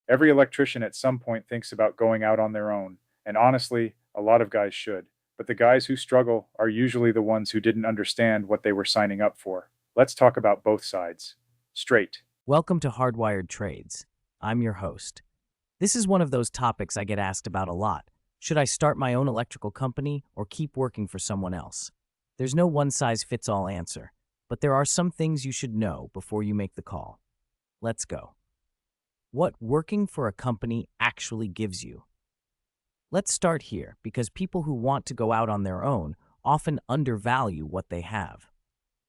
Every electrician at some point thinks about going out on their own, and honestly, a lot of guys should. But the guys who struggle are usually the ones who didn't understand what they were signing up for. Let's talk about both sides. Straight. Welcome to Hardwired Trades. I'm your host. This is one of those topics I get asked about a lot. Should I start my own electrical company or keep working for someone else? There's no one-size-fits-all answer, but there are some things you should know before you make the call. Let's go. What working for a company actually gives you. Let's start here because people who want to go out on their own often undervalue what they have.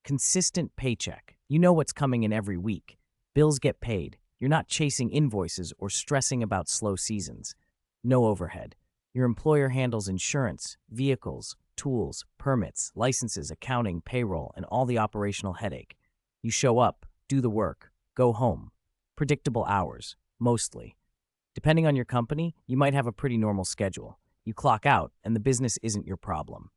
Consistent paycheck. You know what's coming in every week. Bills get paid. You're not chasing invoices or stressing about slow seasons. No overhead. Your employer handles insurance, vehicles, tools, permits, licenses, accounting, payroll, and all the operational headache. You show up, do the work, go home. Predictable hours, mostly. Depending on your company, you might have a pretty normal schedule. You clock out, and the business isn't your problem.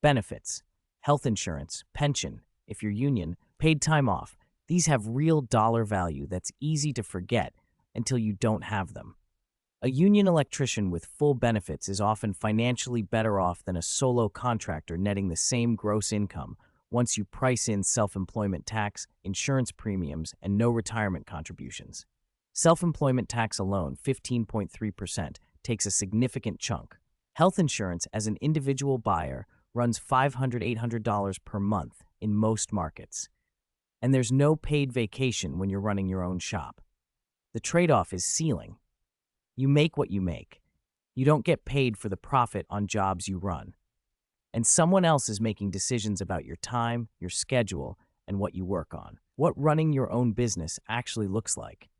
Benefits. Health insurance, pension, if you're union, paid time off. These have real dollar value that's easy to forget until you don't have them. A union electrician with full benefits is often financially better off than a solo contractor netting the same gross income once you price in self-employment tax, insurance premiums, and no retirement contributions. Self-employment tax alone, 15.3%, takes a significant chunk. Health insurance as an individual buyer runs $500, $800 per month in most markets. And there's no paid vacation when you're running your own shop. The trade-off is ceiling. You make what you make. You don't get paid for the profit on jobs you run. And someone else is making decisions about your time, your schedule, and what you work on. What running your own business actually looks like.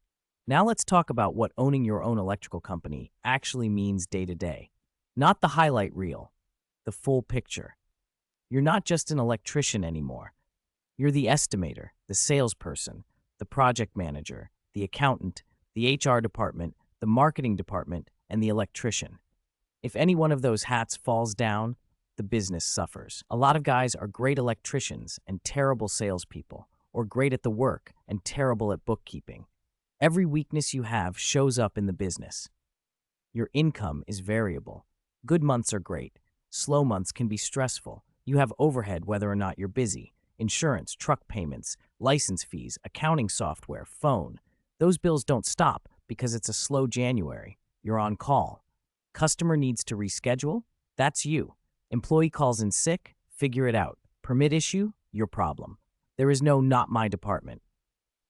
Now let's talk about what owning your own electrical company actually means day to day. Not the highlight reel, the full picture. You're not just an electrician anymore. You're the estimator, the salesperson, the project manager, the accountant, the HR department, the marketing department, and the electrician. If any one of those hats falls down, the business suffers. A lot of guys are great electricians and terrible salespeople, or great at the work and terrible at bookkeeping. Every weakness you have shows up in the business. Your income is variable. Good months are great. Slow months can be stressful. You have overhead whether or not you're busy. Insurance, truck payments, license fees, accounting software, phone. Those bills don't stop because it's a slow January. You're on call. Customer needs to reschedule? That's you. Employee calls in sick? Figure it out. Permit issue? Your problem. There is no not my department.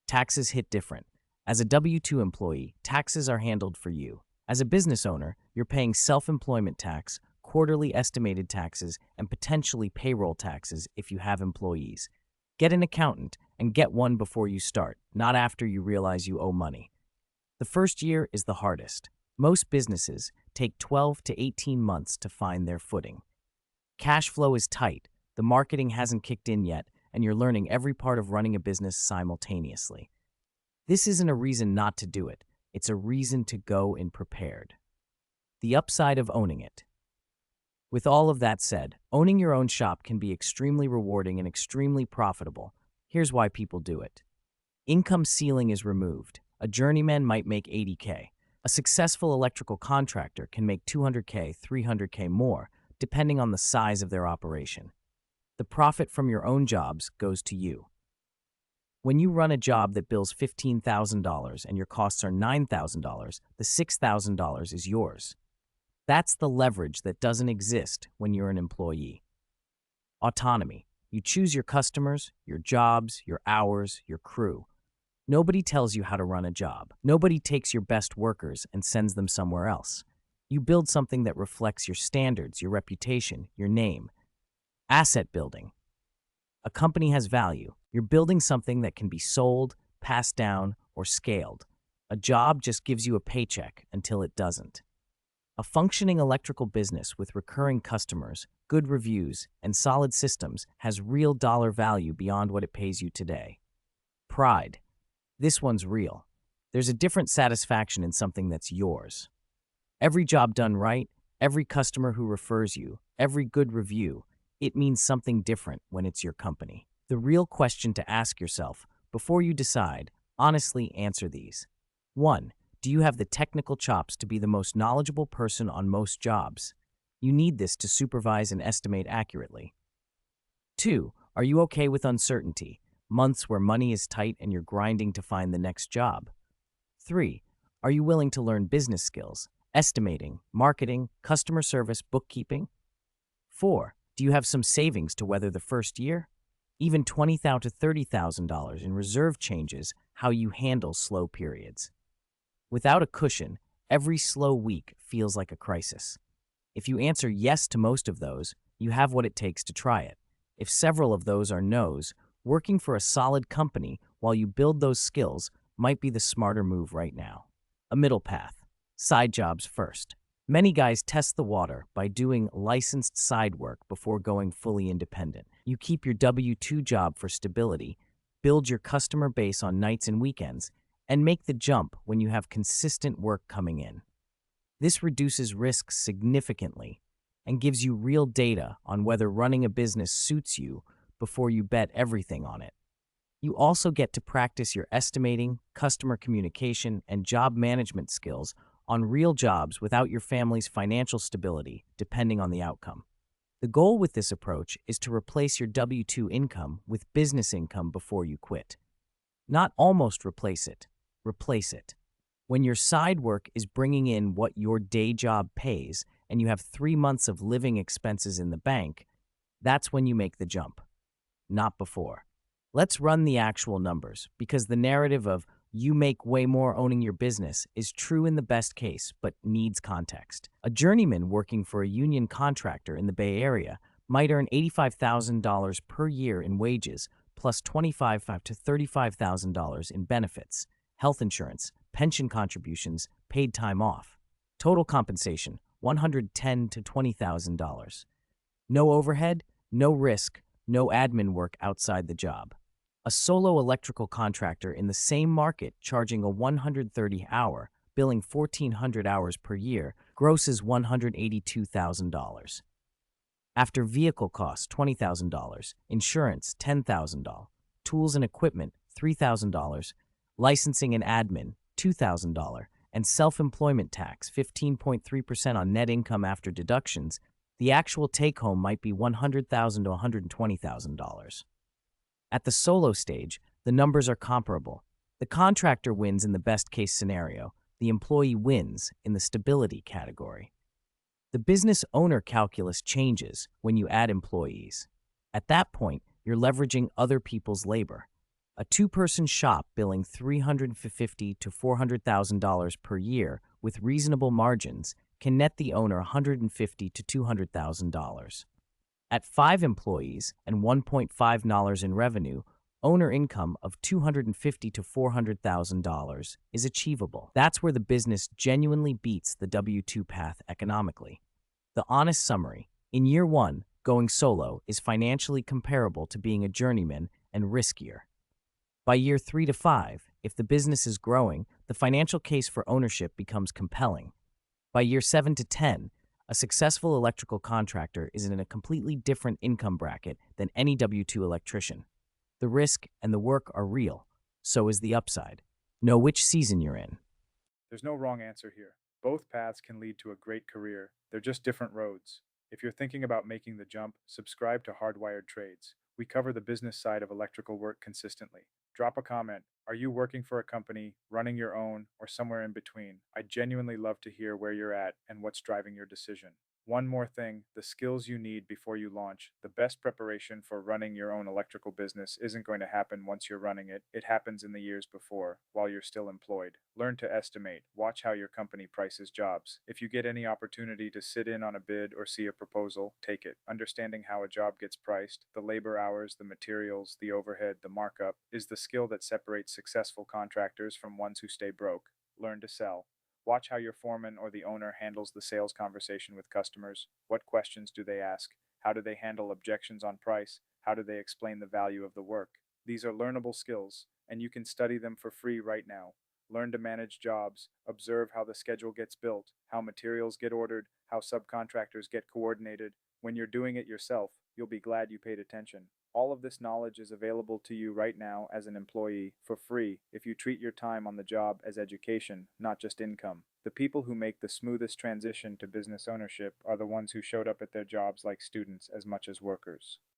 Taxes hit different. As a W-2 employee, taxes are handled for you. As a business owner, you're paying self-employment tax, quarterly estimated taxes, and potentially payroll taxes if you have employees. Get an accountant and get one before you start, not after you realize you owe money. The first year is the hardest. Most businesses take 12 to 18 months to find their footing. Cash flow is tight, the marketing hasn't kicked in yet, and you're learning every part of running a business simultaneously. This isn't a reason not to do it. It's a reason to go in prepared. The upside of owning it. With all of that said, owning your own shop can be extremely rewarding and extremely profitable. Here's why people do it. Income ceiling is removed. A journeyman might make $80K. A successful electrical contractor can make $200K, $300K more, depending on the size of their operation. The profit from your own jobs goes to you. When you run a job that bills $15,000 and your costs are $9,000, the $6,000 is yours. That's the leverage that doesn't exist when you're an employee. Autonomy. You choose your customers, your jobs, your hours, your crew. Nobody tells you how to run a job. Nobody takes your best workers and sends them somewhere else. You build something that reflects your standards, your reputation, your name. Asset building. A company has value. You're building something that can be sold, passed down, or scaled. A job just gives you a paycheck until it doesn't. A functioning electrical business with recurring customers, good reviews, and solid systems has real dollar value beyond what it pays you today. Pride. This one's real. There's a different satisfaction in something that's yours. Every job done right, every customer who refers you, every good review, it means something different when it's your company. The real question to ask yourself before you decide, honestly answer these. 1. Do you have the technical chops to be the most knowledgeable person on most jobs? You need this to supervise and estimate accurately. 2. Are you okay with uncertainty? Months where money is tight and you're grinding to find the next job. 3. Are you willing to learn business skills, estimating, marketing, customer service, bookkeeping? 4. Do you have some savings to weather the first year? Even $20,000 to $30,000 in reserve changes how you handle slow periods. Without a cushion, every slow week feels like a crisis. If you answer yes to most of those, you have what it takes to try it. If several of those are no's, working for a solid company while you build those skills might be the smarter move right now. A middle path. Side jobs first. Many guys test the water by doing licensed side work before going fully independent. You keep your W-2 job for stability, build your customer base on nights and weekends, and make the jump when you have consistent work coming in. This reduces risks significantly and gives you real data on whether running a business suits you before you bet everything on it. You also get to practice your estimating, customer communication, and job management skills on real jobs without your family's financial stability, depending on the outcome. The goal with this approach is to replace your W-2 income with business income before you quit. Not almost replace it, replace it. When your side work is bringing in what your day job pays and you have 3 months of living expenses in the bank, that's when you make the jump, not before. Let's run the actual numbers, because the narrative of you make way more owning your business is true in the best case, but needs context. A journeyman working for a union contractor in the Bay Area might earn $85,000 per year in wages, plus $25,000 to $35,000 in benefits, health insurance, pension contributions, paid time off. Total compensation, $110,000 to $20,000. No overhead, no risk, no admin work outside the job. A solo electrical contractor in the same market charging a 130-hour, billing 1,400 hours per year, grosses $182,000. After vehicle costs, $20,000, insurance, $10,000, tools and equipment, $3,000, licensing and admin, $2,000, and self-employment tax, 15.3% on net income after deductions, the actual take-home might be $100,000 to $120,000. At the solo stage, the numbers are comparable. The contractor wins in the best-case scenario. The employee wins in the stability category. The business owner calculus changes when you add employees. At that point, you're leveraging other people's labor. A two-person shop billing $350,000 to $400,000 per year with reasonable margins can net the owner $150,000 to $200,000. At 5 employees and $1.5 in revenue, owner income of $250,000 to $400,000 is achievable. That's where the business genuinely beats the W-2 path economically. The honest summary: in year 1, going solo is financially comparable to being a journeyman and riskier. By year 3 to 5, if the business is growing, the financial case for ownership becomes compelling. By year 7 to 10, a successful electrical contractor is in a completely different income bracket than any W-2 electrician. The risk and the work are real. So is the upside. Know which season you're in. There's no wrong answer here. Both paths can lead to a great career. They're just different roads. If you're thinking about making the jump, subscribe to Hardwired Trades. We cover the business side of electrical work consistently. Drop a comment. Are you working for a company, running your own, or somewhere in between? I'd genuinely love to hear where you're at and what's driving your decision. One more thing, the skills you need before you launch. The best preparation for running your own electrical business isn't going to happen once you're running it. It happens in the years before, while you're still employed. Learn to estimate. Watch how your company prices jobs. If you get any opportunity to sit in on a bid or see a proposal, take it. Understanding how a job gets priced, the labor hours, the materials, the overhead, the markup, is the skill that separates successful contractors from ones who stay broke. Learn to sell. Watch how your foreman or the owner handles the sales conversation with customers. What questions do they ask? How do they handle objections on price? How do they explain the value of the work? These are learnable skills, and you can study them for free right now. Learn to manage jobs, observe how the schedule gets built, how materials get ordered, how subcontractors get coordinated. When you're doing it yourself, you'll be glad you paid attention. All of this knowledge is available to you right now as an employee for free if you treat your time on the job as education, not just income. The people who make the smoothest transition to business ownership are the ones who showed up at their jobs like students as much as workers.